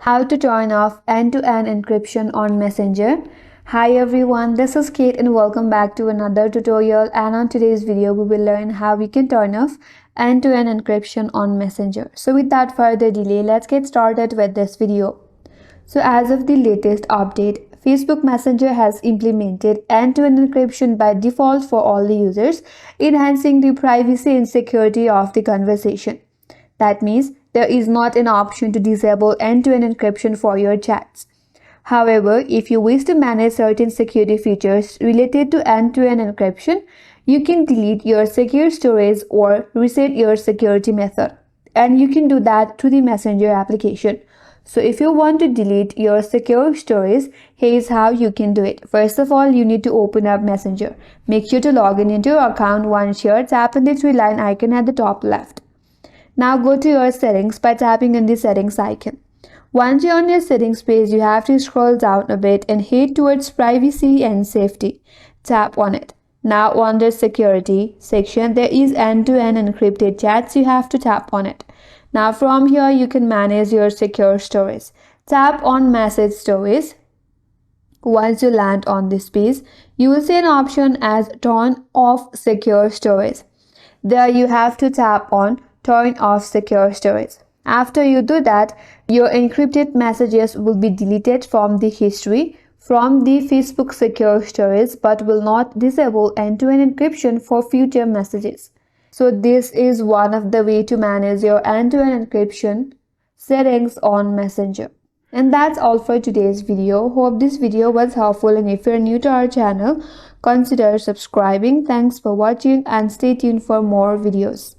How to turn off end-to-end encryption on Messenger. Hi everyone, this is Kate and welcome back to another tutorial, and on today's video we will learn how we can turn off end-to-end encryption on Messenger. So without further delay, let's get started with this video. So as of the latest update, Facebook Messenger has implemented end-to-end encryption by default for all the users, enhancing the privacy and security of the conversation. That means there is not an option to disable end-to-end encryption for your chats. However, if you wish to manage certain security features related to end-to-end encryption, you can delete your secure storage or reset your security method. And you can do that through the Messenger application. So if you want to delete your secure storage, here's how you can do it. First of all, you need to open up Messenger. Make sure to log in into your account once here. Tap on the three-line icon at the top left. Now go to your settings by tapping on the settings icon. Once you're on your settings page, you have to scroll down a bit and head towards privacy and safety. Tap on it. Now under security section, there is end-to-end encrypted chats. You have to tap on it. Now from here, you can manage your secure storage. Tap on message storage. Once you land on this page, you will see an option as turn off secure storage. There you have to tap on turn off secure storage. After you do that, your encrypted messages will be deleted from the history from the Facebook secure storage, but will not disable end-to-end encryption for future messages. So this is one of the way to manage your end-to-end encryption settings on Messenger. And that's all for today's video. Hope this video was helpful, and if you're new to our channel, consider subscribing. Thanks for watching and stay tuned for more videos.